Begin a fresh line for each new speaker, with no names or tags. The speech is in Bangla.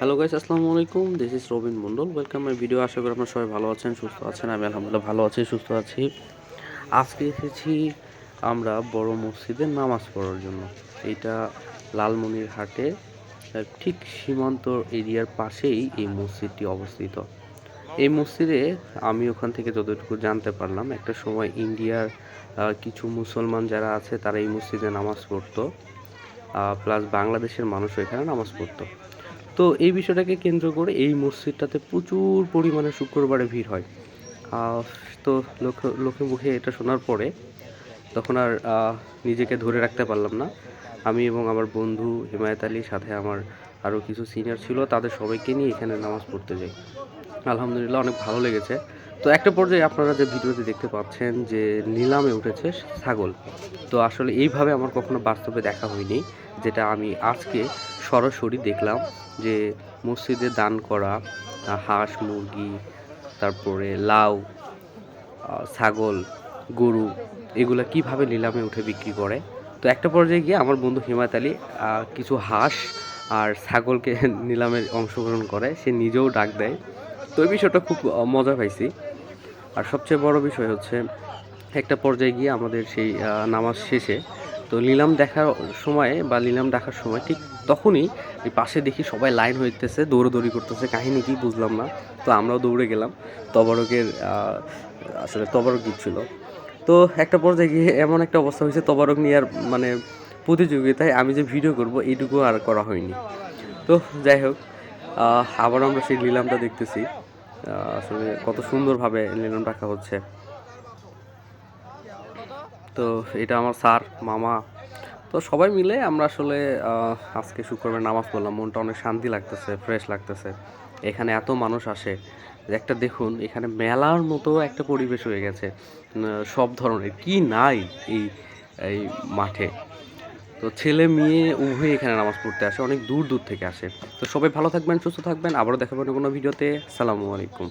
হ্যালো গাইস, আসসালামু আলাইকুম। This is Robin Mondal. Welcome my video. আশা করি আপনারা সবাই ভালো আছেন, সুস্থ আছেন। আমি আলহামদুলিল্লাহ ভালো আছি, সুস্থ আছি। আজকে এসেছি আমরা বড় মসজিদে নামাজ পড়ার জন্য। এইটা লালমনিরহাটে ঠিক সীমান্ত এরিয়ার পাশেই এই মসজিদটি অবস্থিত। এই মসজিদে আমি ওখান থেকে যতটুকু জানতে পারলাম, একটা সময় ইন্ডিয়ার কিছু মুসলমান যারা আছে তারা এই মসজিদে নামাজ পড়তো, প্লাস বাংলাদেশের মানুষও এখানে নামাজ পড়তো। তো এই বিষয়টাকে কেন্দ্র করে এই মসজিদটাতে প্রচুর পরিমাণে শুক্রবারে ভিড় হয়। আহ, তো লোকে মুখে এটা শোনার পরে তখন আর নিজেকে ধরে রাখতে পারলাম না। আমি এবং আমার বন্ধু হিমায়েত আলী, সাথে আমার আরও কিছু সিনিয়র ছিল, তাদের সবাইকে নিয়ে এখানে নামাজ পড়তে যাই। আলহামদুলিল্লাহ অনেক ভালো লেগেছে। তো একটা পর্যায়ে আপনারা যে ভিডিওতে দেখতে পাচ্ছেন যে নিলামে উঠেছে ছাগল। তো আসলে এইভাবে আমার কখনো বাস্তবে দেখা হয়নি, যেটা আমি আজকে সরাসরি দেখলাম। যে মসজিদে দান করা হাঁস, মুরগি, তারপরে লাউ, ছাগল, গরু, এগুলা কিভাবে নিলামে উঠে বিক্রি করে। তো একটা পর্যায়ে গিয়ে আমার বন্ধু হিমায়ত আলী কিছু হাঁস আর ছাগলকে নিলামে অংশগ্রহণ করে, সে নিজেও ডাক দেয়। তো এই বিষয়টা খুব মজা পাইছি। আর সবচেয়ে বড় বিষয় হচ্ছে, একটা পর্যায়ে গিয়ে আমাদের সেই নামাজ শেষে তো নিলাম দেখার সময় বা নিলাম দেখার সময় ঠিক তখনই এই পাশে দেখি সবাই লাইন হইতেছে, দৌড়াদৌড়ি করতেছে। কাহিনী কি বুঝলাম না। তো আমরাও দৌড়ে গেলাম। তবারকের আসলে তবারক দিচ্ছিল। তো একটা পর্যায়ে গিয়ে এমন একটা অবস্থা হয়েছে, তবারক নিয়ে আর মানে প্রতিযোগিতায় আমি যে ভিডিও করব এইটুকু আর করা হয়নি। তো যাই হোক, আবার আমরা সেই নিলামটা দেখতেছি। আসলে কত সুন্দরভাবে নিলাম রাখা হচ্ছে। তো এটা আমার স্যার, মামা, তো সবাই মিলে আমরা আসলে আজকে শুক্রবার নামাজ পড়লাম। মনটা অনেক শান্তি লাগতেছে, ফ্রেশ লাগতেছে। এখানে এত মানুষ আসে যে একটা দেখুন, এখানে মেলার মতো একটা পরিবেশ হয়ে গেছে। সব ধরনের কি নাই এই এই মাঠে। তো ছেলে মেয়ে উভয়ই এখানে নামাজ পড়তে আসে, অনেক দূর দূর থেকে আসে। তো সবাই ভালো থাকবেন, সুস্থ থাকবেন। আবারও দেখাবেন কোনো ভিডিওতে। আসসালামু আলাইকুম।